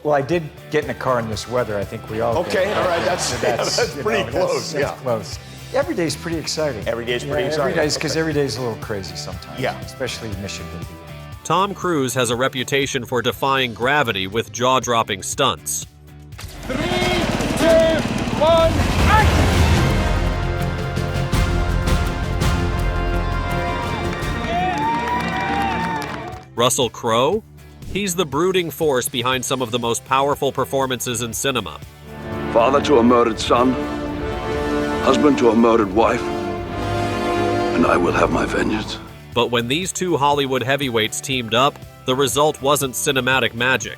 Well, I did get in a car in this weather. I think we all did. Okay, all right, that's pretty close. That's close. Every day's pretty exciting. Every day's pretty exciting. Because every day's a little crazy sometimes. Yeah. Especially Mission Day. Tom Cruise has a reputation for defying gravity with jaw-dropping stunts. 3, 2, 1, action! Russell Crowe? He's the brooding force behind some of the most powerful performances in cinema. Father to a murdered son, husband to a murdered wife, and I will have my vengeance. But when these two Hollywood heavyweights teamed up, the result wasn't cinematic magic.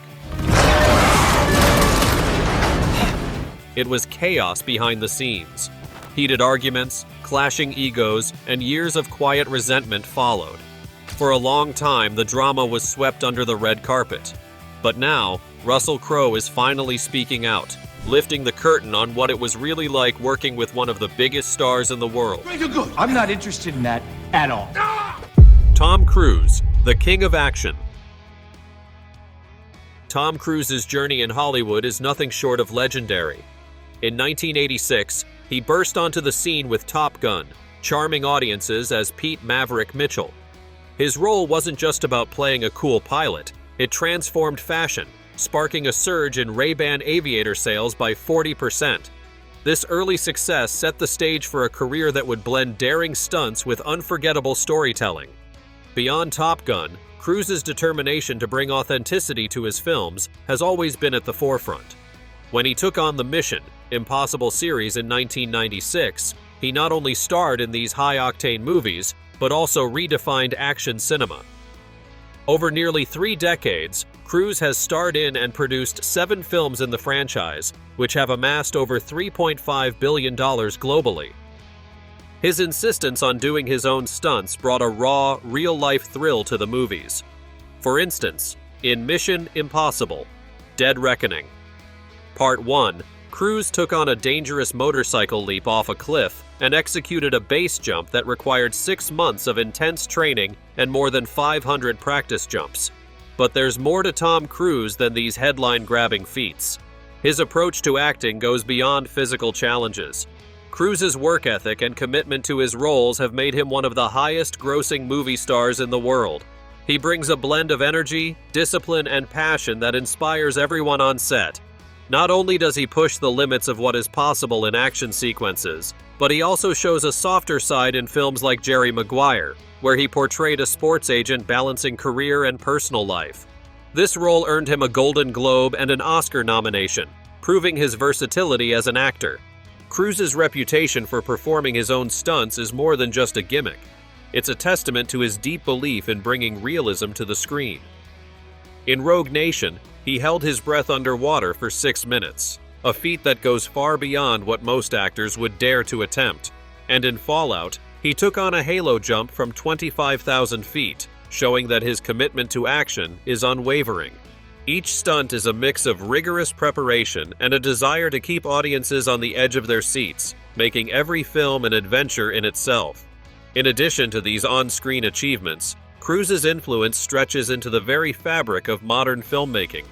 It was chaos behind the scenes. Heated arguments, clashing egos, and years of quiet resentment followed. For a long time, the drama was swept under the red carpet. But now, Russell Crowe is finally speaking out, lifting the curtain on what it was really like working with one of the biggest stars in the world. I'm not interested in that at all. Tom Cruise, the king of action. Tom Cruise's journey in Hollywood is nothing short of legendary. In 1986, he burst onto the scene with Top Gun, charming audiences as Pete Maverick Mitchell. His role wasn't just about playing a cool pilot, it transformed fashion, sparking a surge in Ray-Ban aviator sales by 40%. This early success set the stage for a career that would blend daring stunts with unforgettable storytelling. Beyond Top Gun, Cruise's determination to bring authenticity to his films has always been at the forefront. When he took on the Mission: Impossible series in 1996, he not only starred in these high-octane movies, but also redefined action cinema. Over nearly 3 decades, Cruise has starred in and produced 7 films in the franchise, which have amassed over $3.5 billion globally. His insistence on doing his own stunts brought a raw, real-life thrill to the movies. For instance, in Mission: Impossible, Dead Reckoning, Part 1, Cruise took on a dangerous motorcycle leap off a cliff and executed a base jump that required 6 months of intense training and more than 500 practice jumps. But there's more to Tom Cruise than these headline-grabbing feats. His approach to acting goes beyond physical challenges. Cruise's work ethic and commitment to his roles have made him one of the highest-grossing movie stars in the world. He brings a blend of energy, discipline, and passion that inspires everyone on set. Not only does he push the limits of what is possible in action sequences, but he also shows a softer side in films like Jerry Maguire, where he portrayed a sports agent balancing career and personal life. This role earned him a Golden Globe and an Oscar nomination, proving his versatility as an actor. Cruise's reputation for performing his own stunts is more than just a gimmick. It's a testament to his deep belief in bringing realism to the screen. In Rogue Nation, he held his breath underwater for 6 minutes, a feat that goes far beyond what most actors would dare to attempt. And in Fallout, he took on a halo jump from 25,000 feet, showing that his commitment to action is unwavering. Each stunt is a mix of rigorous preparation and a desire to keep audiences on the edge of their seats, making every film an adventure in itself. In addition to these on-screen achievements, Cruise's influence stretches into the very fabric of modern filmmaking.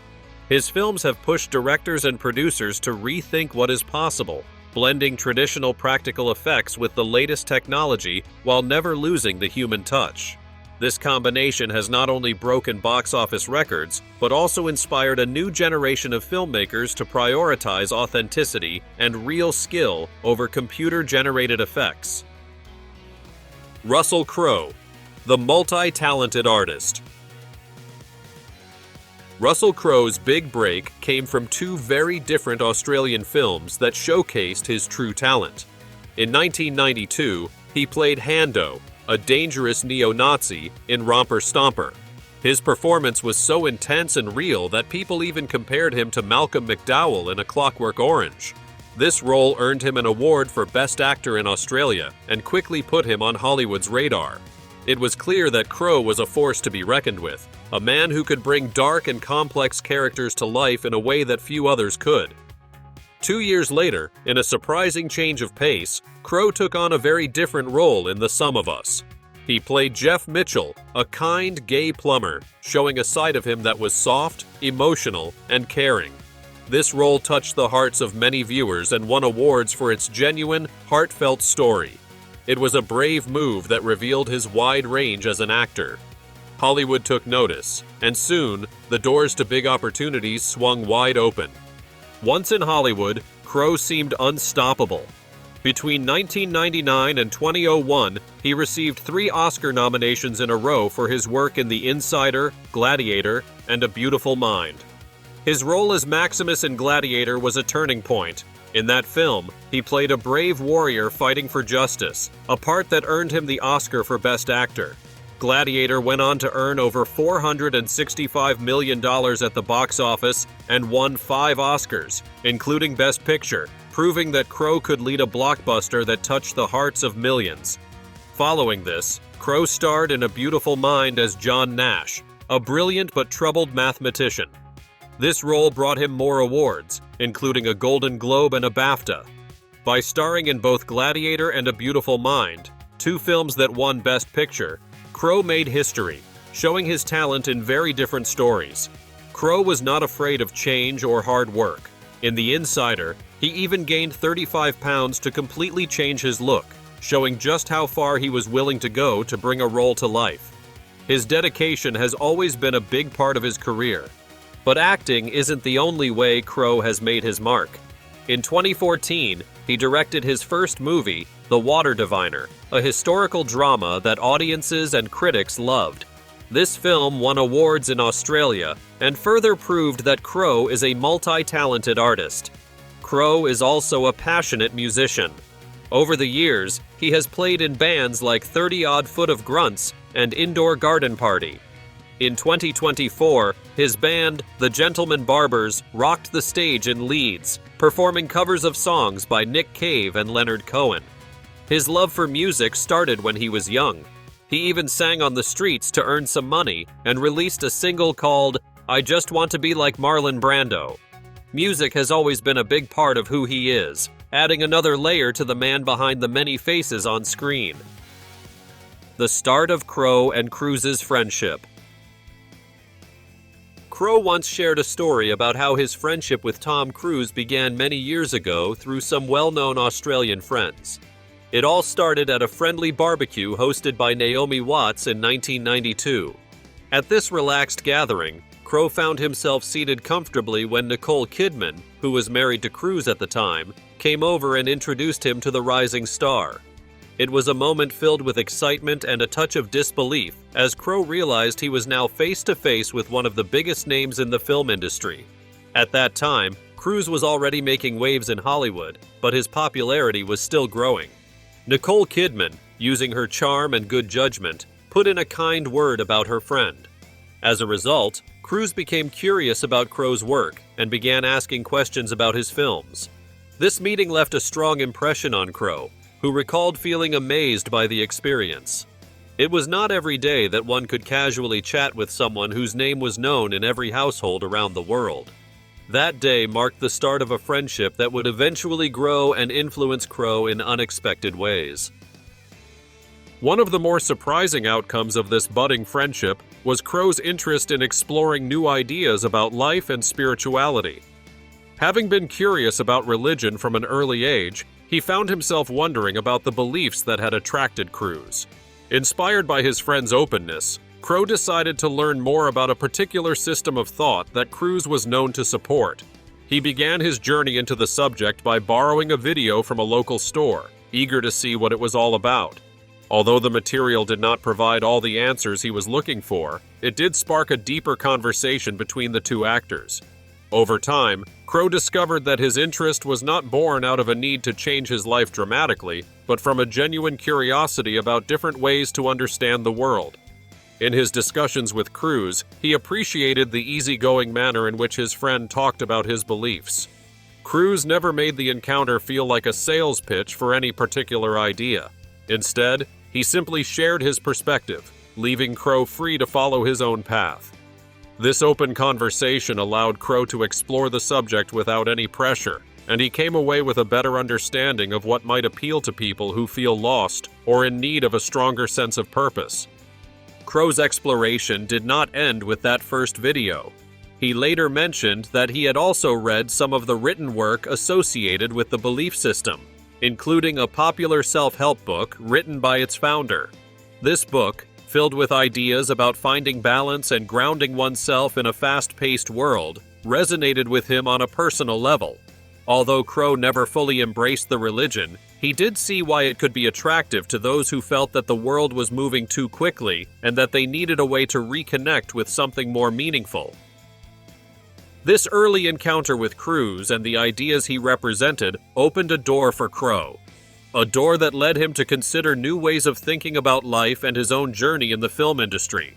His films have pushed directors and producers to rethink what is possible, blending traditional practical effects with the latest technology while never losing the human touch. This combination has not only broken box office records, but also inspired a new generation of filmmakers to prioritize authenticity and real skill over computer-generated effects. Russell Crowe, the multi-talented artist. Russell Crowe's big break came from 2 very different Australian films that showcased his true talent. In 1992, he played Hando, a dangerous neo-Nazi, in Romper Stomper. His performance was so intense and real that people even compared him to Malcolm McDowell in A Clockwork Orange. This role earned him an award for Best Actor in Australia and quickly put him on Hollywood's radar. It was clear that Crowe was a force to be reckoned with, a man who could bring dark and complex characters to life in a way that few others could. 2 years later, in a surprising change of pace, Crowe took on a very different role in The Sum of Us. He played Jeff Mitchell, a kind, gay plumber, showing a side of him that was soft, emotional, and caring. This role touched the hearts of many viewers and won awards for its genuine, heartfelt story. It was a brave move that revealed his wide range as an actor. Hollywood took notice, and soon, the doors to big opportunities swung wide open. Once in Hollywood, Crowe seemed unstoppable. Between 1999 and 2001, he received 3 Oscar nominations in a row for his work in The Insider, Gladiator, and A Beautiful Mind. His role as Maximus in Gladiator was a turning point. In that film, he played a brave warrior fighting for justice, a part that earned him the Oscar for Best Actor. Gladiator went on to earn over $465 million at the box office and won 5 Oscars, including Best Picture, proving that Crowe could lead a blockbuster that touched the hearts of millions. Following this, Crowe starred in A Beautiful Mind as John Nash, a brilliant but troubled mathematician. This role brought him more awards, including a Golden Globe and a BAFTA. By starring in both Gladiator and A Beautiful Mind, 2 films that won Best Picture, Crowe made history, showing his talent in very different stories. Crowe was not afraid of change or hard work. In The Insider, he even gained 35 pounds to completely change his look, showing just how far he was willing to go to bring a role to life. His dedication has always been a big part of his career. But acting isn't the only way Crowe has made his mark. In 2014, he directed his first movie, The Water Diviner, a historical drama that audiences and critics loved. This film won awards in Australia and further proved that Crowe is a multi-talented artist. Crowe is also a passionate musician. Over the years, he has played in bands like 30 Odd Foot of Grunts and Indoor Garden Party. In 2024, his band, The Gentleman Barbers, rocked the stage in Leeds, performing covers of songs by Nick Cave and Leonard Cohen. His love for music started when he was young. He even sang on the streets to earn some money and released a single called I Just Want to Be Like Marlon Brando. Music has always been a big part of who he is, adding another layer to the man behind the many faces on screen. The start of Crowe and Cruz's friendship. Crowe once shared a story about how his friendship with Tom Cruise began many years ago through some well-known Australian friends. It all started at a friendly barbecue hosted by Naomi Watts in 1992. At this relaxed gathering, Crowe found himself seated comfortably when Nicole Kidman, who was married to Cruise at the time, came over and introduced him to the rising star. It was a moment filled with excitement and a touch of disbelief as Crowe realized he was now face-to-face with one of the biggest names in the film industry. At that time, Cruise was already making waves in Hollywood, but his popularity was still growing. Nicole Kidman, using her charm and good judgment, put in a kind word about her friend. As a result, Cruise became curious about Crowe's work and began asking questions about his films. This meeting left a strong impression on Crowe, who recalled feeling amazed by the experience. It was not every day that one could casually chat with someone whose name was known in every household around the world. That day marked the start of a friendship that would eventually grow and influence Crowe in unexpected ways. One of the more surprising outcomes of this budding friendship was Crowe's interest in exploring new ideas about life and spirituality. Having been curious about religion from an early age, he found himself wondering about the beliefs that had attracted Cruise. Inspired by his friend's openness, Crowe decided to learn more about a particular system of thought that Cruise was known to support. He began his journey into the subject by borrowing a video from a local store, eager to see what it was all about. Although the material did not provide all the answers he was looking for, it did spark a deeper conversation between the two actors. Over time, Crowe discovered that his interest was not born out of a need to change his life dramatically, but from a genuine curiosity about different ways to understand the world. In his discussions with Cruise, he appreciated the easygoing manner in which his friend talked about his beliefs. Cruise never made the encounter feel like a sales pitch for any particular idea. Instead, he simply shared his perspective, leaving Crowe free to follow his own path. This open conversation allowed Crowe to explore the subject without any pressure, and he came away with a better understanding of what might appeal to people who feel lost or in need of a stronger sense of purpose. Crowe's exploration did not end with that first video. He later mentioned that he had also read some of the written work associated with the belief system, including a popular self-help book written by its founder. This book, filled with ideas about finding balance and grounding oneself in a fast-paced world, resonated with him on a personal level. Although Crowe never fully embraced the religion, he did see why it could be attractive to those who felt that the world was moving too quickly and that they needed a way to reconnect with something more meaningful. This early encounter with Cruz and the ideas he represented opened a door for Crowe, a door that led him to consider new ways of thinking about life and his own journey in the film industry.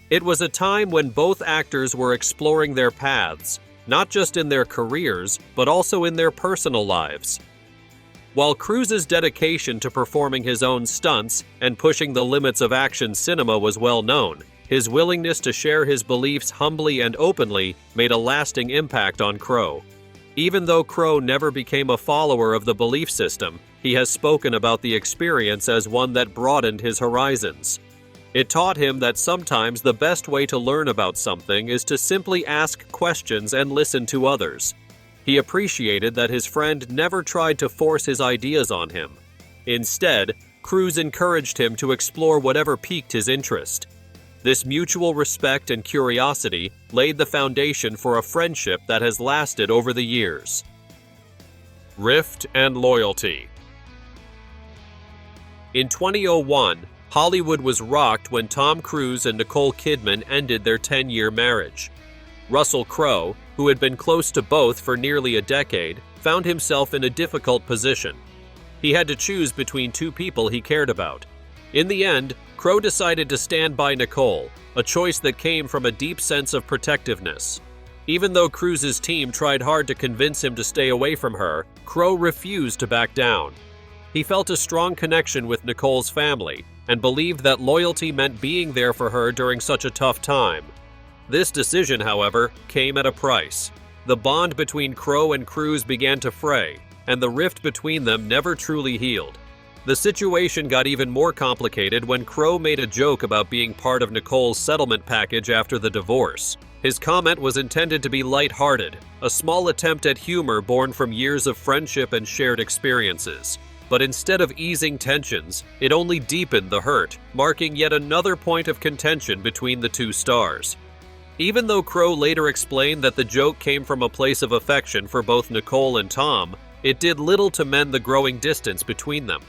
It was a time when both actors were exploring their paths, not just in their careers, but also in their personal lives. While Cruz's dedication to performing his own stunts and pushing the limits of action cinema was well known, his willingness to share his beliefs humbly and openly made a lasting impact on Crowe. Even though Crowe never became a follower of the belief system, he has spoken about the experience as one that broadened his horizons. It taught him that sometimes the best way to learn about something is to simply ask questions and listen to others. He appreciated that his friend never tried to force his ideas on him. Instead, Cruz encouraged him to explore whatever piqued his interest. This mutual respect and curiosity laid the foundation for a friendship that has lasted over the years. Rift and loyalty. In 2001, Hollywood was rocked when Tom Cruise and Nicole Kidman ended their 10-year marriage. Russell Crowe, who had been close to both for nearly a decade, found himself in a difficult position. He had to choose between two people he cared about. In the end, Crowe decided to stand by Nicole, a choice that came from a deep sense of protectiveness. Even though Cruise's team tried hard to convince him to stay away from her, Crowe refused to back down. He felt a strong connection with Nicole's family and believed that loyalty meant being there for her during such a tough time. This decision, however, came at a price. The bond between Crowe and Cruz began to fray, and the rift between them never truly healed. The situation got even more complicated when Crowe made a joke about being part of Nicole's settlement package after the divorce. His comment was intended to be lighthearted, a small attempt at humor born from years of friendship and shared experiences. But instead of easing tensions, it only deepened the hurt, marking yet another point of contention between the two stars. Even though Crowe later explained that the joke came from a place of affection for both Nicole and Tom, it did little to mend the growing distance between them.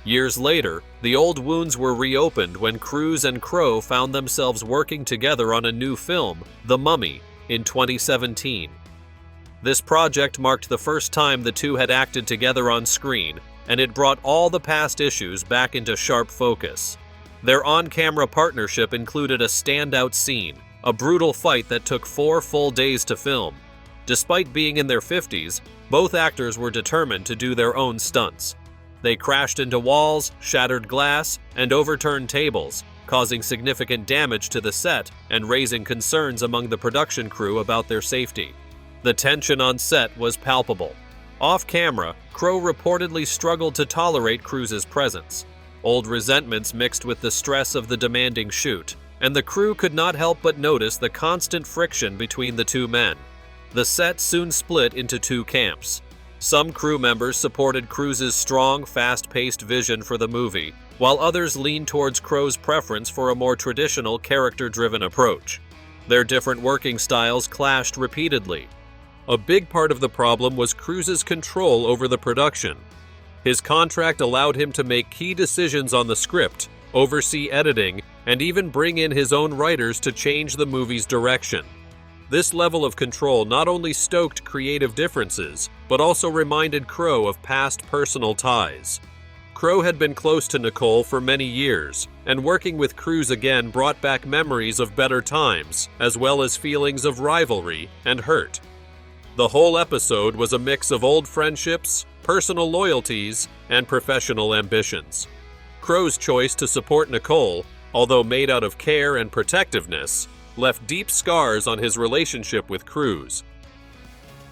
Years later, the old wounds were reopened when Cruz and Crowe found themselves working together on a new film, The Mummy, in 2017. This project marked the first time the two had acted together on screen, and it brought all the past issues back into sharp focus. Their on-camera partnership included a standout scene, a brutal fight that took 4 full days to film. Despite being in their 50s, both actors were determined to do their own stunts. They crashed into walls, shattered glass, and overturned tables, causing significant damage to the set and raising concerns among the production crew about their safety. The tension on set was palpable. Off-camera, Crowe reportedly struggled to tolerate Cruz's presence. Old resentments mixed with the stress of the demanding shoot, and the crew could not help but notice the constant friction between the two men. The set soon split into two camps. Some crew members supported Cruz's strong, fast-paced vision for the movie, while others leaned towards Crowe's preference for a more traditional, character-driven approach. Their different working styles clashed repeatedly. A big part of the problem was Cruz's control over the production. His contract allowed him to make key decisions on the script, oversee editing, and even bring in his own writers to change the movie's direction. This level of control not only stoked creative differences, but also reminded Crowe of past personal ties. Crowe had been close to Nicole for many years, and working with Cruz again brought back memories of better times, as well as feelings of rivalry and hurt. The whole episode was a mix of old friendships, personal loyalties, and professional ambitions. Crowe's choice to support Nicole, although made out of care and protectiveness, left deep scars on his relationship with Cruz.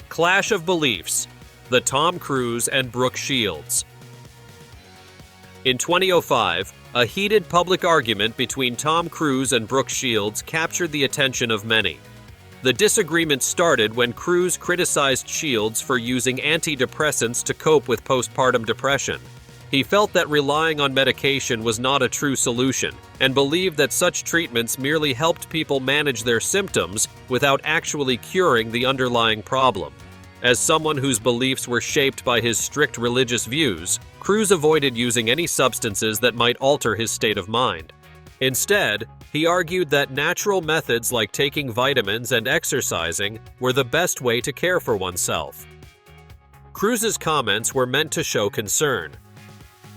Clash of beliefs: the Tom Cruise and Brooke Shields. In 2005, a heated public argument between Tom Cruise and Brooke Shields captured the attention of many. The disagreement started when Cruise criticized Shields for using antidepressants to cope with postpartum depression. He felt that relying on medication was not a true solution, and believed that such treatments merely helped people manage their symptoms without actually curing the underlying problem. As someone whose beliefs were shaped by his strict religious views, Cruise avoided using any substances that might alter his state of mind. Instead, he argued that natural methods like taking vitamins and exercising were the best way to care for oneself. Cruise's comments were meant to show concern.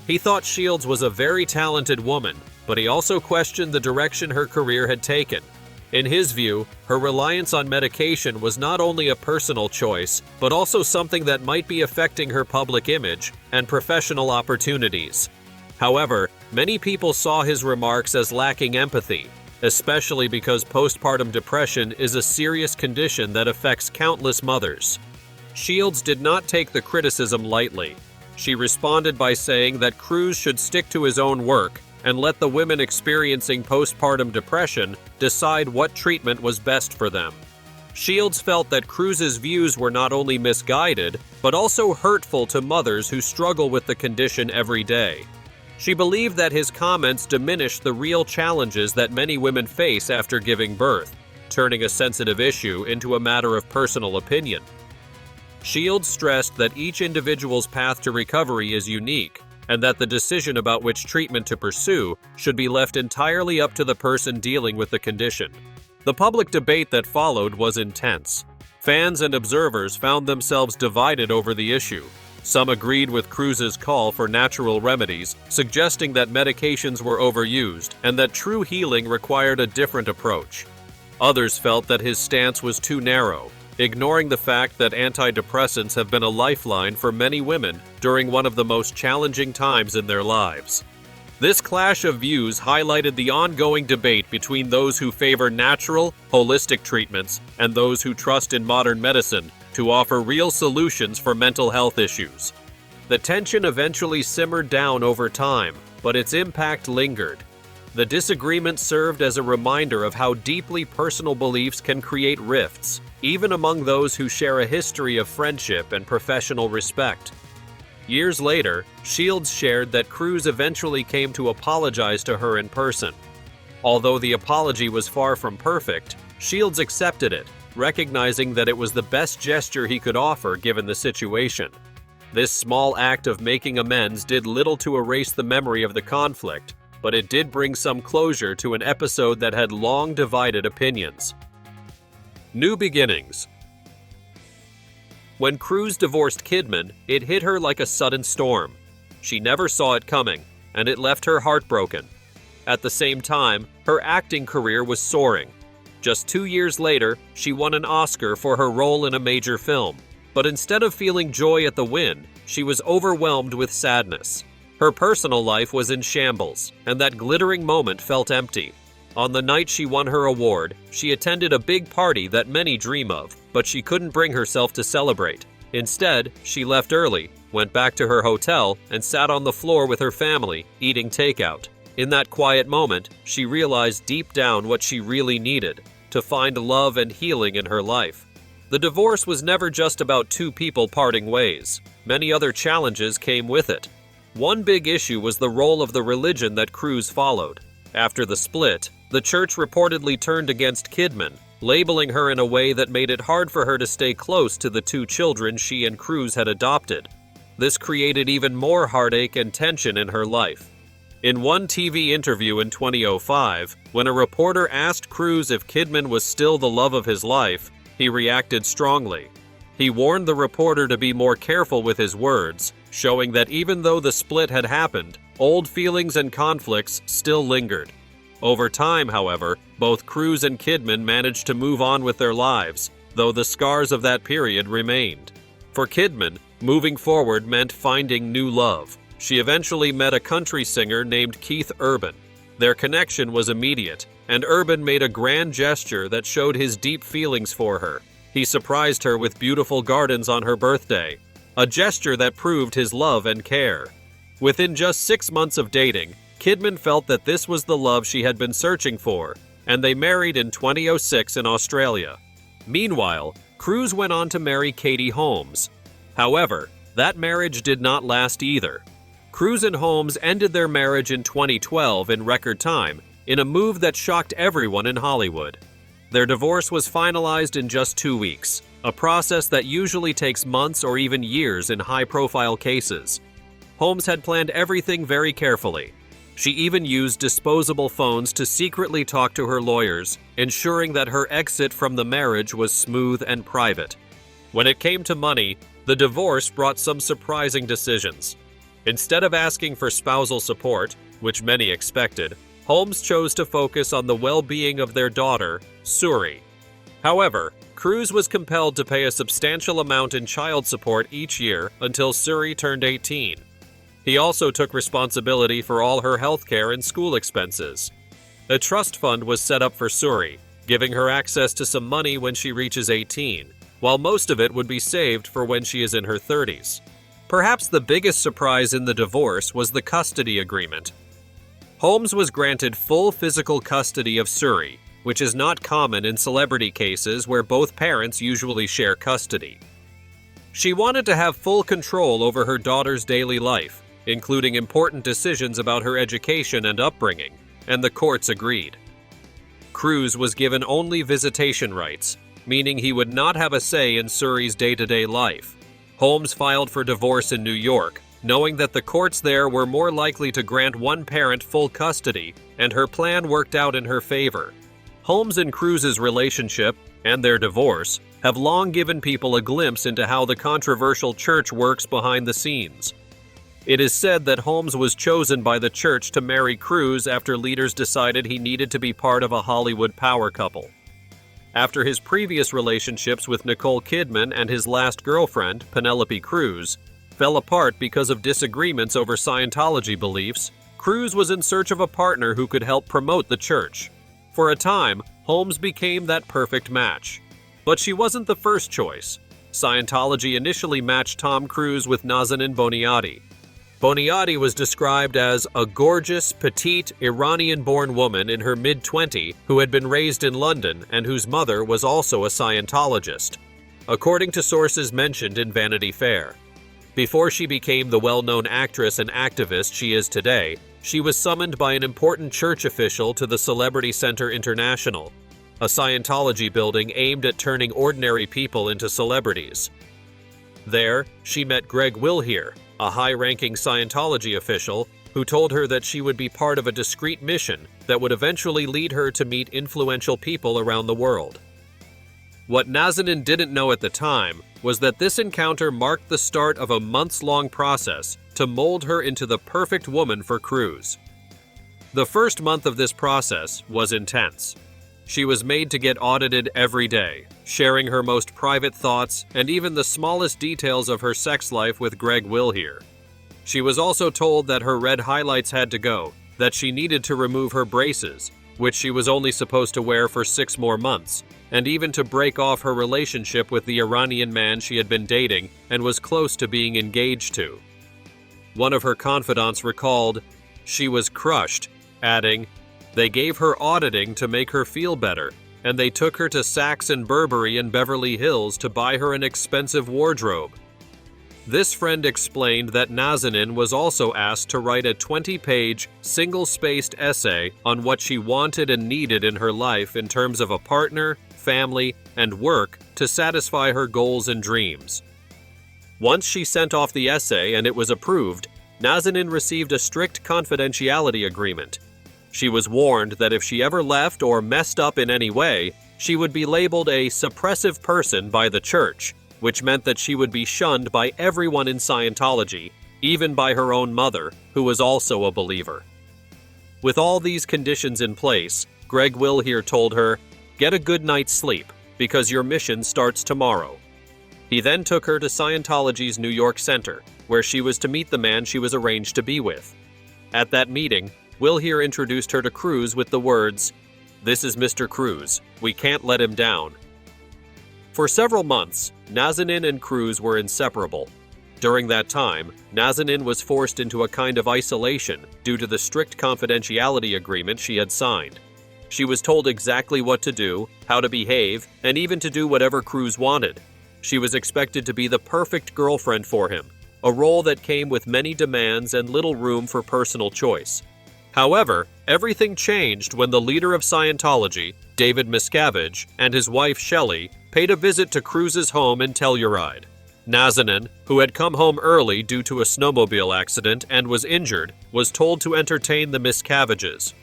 He thought Shields was a very talented woman, but he also questioned the direction her career had taken. In his view, her reliance on medication was not only a personal choice, but also something that might be affecting her public image and professional opportunities. However, many people saw his remarks as lacking empathy, especially because postpartum depression is a serious condition that affects countless mothers. Shields did not take the criticism lightly. She responded by saying that Cruise should stick to his own work and let the women experiencing postpartum depression decide what treatment was best for them. Shields felt that Cruise's views were not only misguided, but also hurtful to mothers who struggle with the condition every day. She believed that his comments diminished the real challenges that many women face after giving birth, turning a sensitive issue into a matter of personal opinion. Shields stressed that each individual's path to recovery is unique, and that the decision about which treatment to pursue should be left entirely up to the person dealing with the condition. The public debate that followed was intense. Fans and observers found themselves divided over the issue. Some agreed with Cruise's call for natural remedies, suggesting that medications were overused and that true healing required a different approach. Others felt that his stance was too narrow, ignoring the fact that antidepressants have been a lifeline for many women during one of the most challenging times in their lives. This clash of views highlighted the ongoing debate between those who favor natural, holistic treatments and those who trust in modern medicine to offer real solutions for mental health issues. The tension eventually simmered down over time, but its impact lingered. The disagreement served as a reminder of how deeply personal beliefs can create rifts, even among those who share a history of friendship and professional respect. Years later, Shields shared that Cruise eventually came to apologize to her in person. Although the apology was far from perfect, Shields accepted it, recognizing that it was the best gesture he could offer given the situation. This small act of making amends did little to erase the memory of the conflict, but it did bring some closure to an episode that had long divided opinions. New beginnings. When Cruise divorced Kidman, it hit her like a sudden storm. She never saw it coming, and it left her heartbroken. At the same time, her acting career was soaring. Just 2 years later, she won an Oscar for her role in a major film. But instead of feeling joy at the win, she was overwhelmed with sadness. Her personal life was in shambles, and that glittering moment felt empty. On the night she won her award, she attended a big party that many dream of, but she couldn't bring herself to celebrate. Instead, she left early, went back to her hotel, and sat on the floor with her family, eating takeout. In that quiet moment, she realized deep down what she really needed: to find love and healing in her life. The divorce was never just about two people parting ways. Many other challenges came with it. One big issue was the role of the religion that Cruise followed. After the split, the church reportedly turned against Kidman, labeling her in a way that made it hard for her to stay close to the 2 children she and Cruise had adopted. This created even more heartache and tension in her life. In one TV interview in 2005, when a reporter asked Cruise if Kidman was still the love of his life, he reacted strongly. He warned the reporter to be more careful with his words, showing that even though the split had happened, old feelings and conflicts still lingered. Over time, however, both Cruise and Kidman managed to move on with their lives, though the scars of that period remained. For Kidman, moving forward meant finding new love. She eventually met a country singer named Keith Urban. Their connection was immediate, and Urban made a grand gesture that showed his deep feelings for her. He surprised her with beautiful gardens on her birthday, a gesture that proved his love and care. Within just 6 months of dating, Kidman felt that this was the love she had been searching for, and they married in 2006 in Australia. Meanwhile, Cruz went on to marry Katie Holmes. However, that marriage did not last either. Cruz and Holmes ended their marriage in 2012 in record time, in a move that shocked everyone in Hollywood. Their divorce was finalized in just 2 weeks, a process that usually takes months or even years in high-profile cases. Holmes had planned everything very carefully. She even used disposable phones to secretly talk to her lawyers, ensuring that her exit from the marriage was smooth and private. When it came to money, the divorce brought some surprising decisions. Instead of asking for spousal support, which many expected, Holmes chose to focus on the well-being of their daughter, Suri. However, Cruz was compelled to pay a substantial amount in child support each year until Suri turned 18. He also took responsibility for all her health care and school expenses. A trust fund was set up for Suri, giving her access to some money when she reaches 18, while most of it would be saved for when she is in her 30s. Perhaps the biggest surprise in the divorce was the custody agreement. Holmes was granted full physical custody of Suri, which is not common in celebrity cases where both parents usually share custody. She wanted to have full control over her daughter's daily life, including important decisions about her education and upbringing, and the courts agreed. Cruz was given only visitation rights, meaning he would not have a say in Suri's day-to-day life. Holmes filed for divorce in New York, knowing that the courts there were more likely to grant one parent full custody, and her plan worked out in her favor. Holmes and Cruz's relationship, and their divorce, have long given people a glimpse into how the controversial church works behind the scenes. It is said that Holmes was chosen by the church to marry Cruz after leaders decided he needed to be part of a Hollywood power couple. After his previous relationships with Nicole Kidman and his last girlfriend, Penelope Cruz, fell apart because of disagreements over Scientology beliefs, Cruz was in search of a partner who could help promote the church. For a time, Holmes became that perfect match. But she wasn't the first choice. Scientology initially matched Tom Cruise with Nazanin Boniadi. Boniadi was described as a gorgeous, petite, Iranian-born woman in her mid-20s who had been raised in London and whose mother was also a Scientologist, according to sources mentioned in Vanity Fair. Before she became the well-known actress and activist she is today, she was summoned by an important church official to the Celebrity Center International, a Scientology building aimed at turning ordinary people into celebrities. There, she met Greg Wilhere, a high-ranking Scientology official who told her that she would be part of a discreet mission that would eventually lead her to meet influential people around the world. What Nazanin didn't know at the time was that this encounter marked the start of a months-long process to mold her into the perfect woman for Cruz. The first month of this process was intense. She was made to get audited every day, sharing her most private thoughts and even the smallest details of her sex life with Greg Wilhere. She was also told that her red highlights had to go, that she needed to remove her braces, which she was only supposed to wear for 6 more months, and even to break off her relationship with the Iranian man she had been dating and was close to being engaged to. One of her confidants recalled, "She was crushed," adding, "They gave her auditing to make her feel better, and they took her to Saks and Burberry in Beverly Hills to buy her an expensive wardrobe." This friend explained that Nazanin was also asked to write a 20-page, single-spaced essay on what she wanted and needed in her life in terms of a partner, family, and work to satisfy her goals and dreams. Once she sent off the essay and it was approved, Nazanin received a strict confidentiality agreement. She was warned that if she ever left or messed up in any way, she would be labeled a suppressive person by the church, which meant that she would be shunned by everyone in Scientology, even by her own mother, who was also a believer. With all these conditions in place, Greg Wilhere told her, "Get a good night's sleep, because your mission starts tomorrow." He then took her to Scientology's New York Center, where she was to meet the man she was arranged to be with. At that meeting, Wilhere introduced her to Cruz with the words, "This is Mr. Cruz. We can't let him down." For several months, Nazanin and Cruz were inseparable. During that time, Nazanin was forced into a kind of isolation due to the strict confidentiality agreement she had signed. She was told exactly what to do, how to behave, and even to do whatever Cruz wanted. She was expected to be the perfect girlfriend for him, a role that came with many demands and little room for personal choice. However, everything changed when the leader of Scientology, David Miscavige, and his wife Shelley paid a visit to Cruz's home in Telluride. Nazanin, who had come home early due to a snowmobile accident and was injured, was told to entertain the Miscaviges.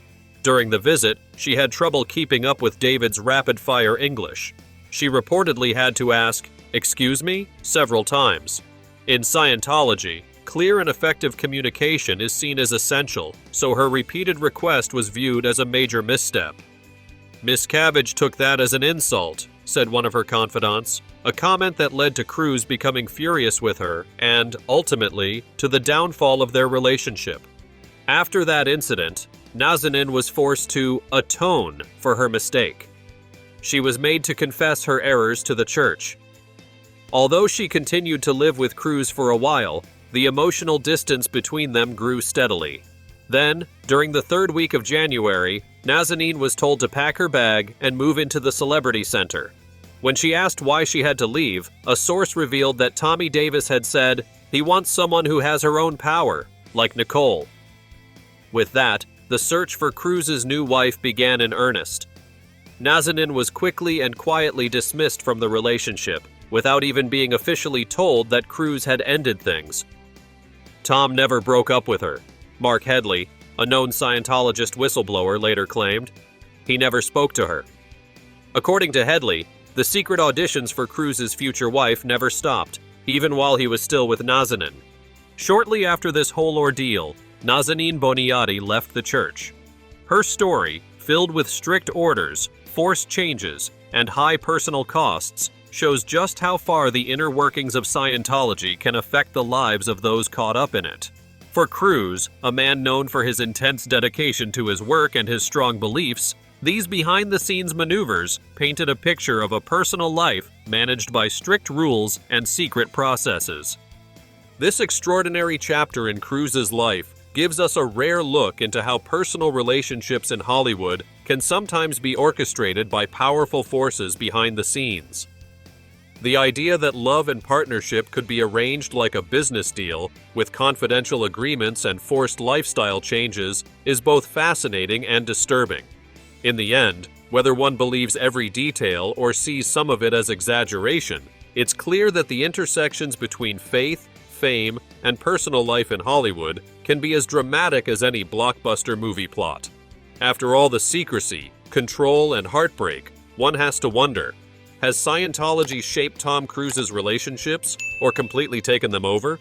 During the visit, she had trouble keeping up with David's rapid-fire English. She reportedly had to ask, "Excuse me?" several times. In Scientology, clear and effective communication is seen as essential, so her repeated request was viewed as a major misstep. Miscavige took that as an insult, said one of her confidants, a comment that led to Cruz becoming furious with her and, ultimately, to the downfall of their relationship. After that incident, Nazanin was forced to atone for her mistake. She was made to confess her errors to the church. Although she continued to live with Cruz for a while, the emotional distance between them grew steadily. Then, during the third week of January, Nazanin was told to pack her bag and move into the Celebrity Center. When she asked why she had to leave, a source revealed that Tommy Davis had said, "He wants someone who has her own power, like Nicole." With that, the search for Cruz's new wife began in earnest. Nazanin was quickly and quietly dismissed from the relationship, without even being officially told that Cruz had ended things. Tom never broke up with her. Mark Headley, a known Scientologist whistleblower, later claimed. He never spoke to her. According to Headley, the secret auditions for Cruz's future wife never stopped, even while he was still with Nazanin. Shortly after this whole ordeal, Nazanin Boniati left the church. Her story, filled with strict orders, forced changes, and high personal costs, shows just how far the inner workings of Scientology can affect the lives of those caught up in it. For Cruz, a man known for his intense dedication to his work and his strong beliefs, these behind-the-scenes maneuvers painted a picture of a personal life managed by strict rules and secret processes. This extraordinary chapter in Cruz's life gives us a rare look into how personal relationships in Hollywood can sometimes be orchestrated by powerful forces behind the scenes. The idea that love and partnership could be arranged like a business deal, with confidential agreements and forced lifestyle changes, is both fascinating and disturbing. In the end, whether one believes every detail or sees some of it as exaggeration, it's clear that the intersections between faith, fame, and personal life in Hollywood can be as dramatic as any blockbuster movie plot. After all the secrecy, control, and heartbreak, one has to wonder, has Scientology shaped Tom Cruise's relationships or completely taken them over?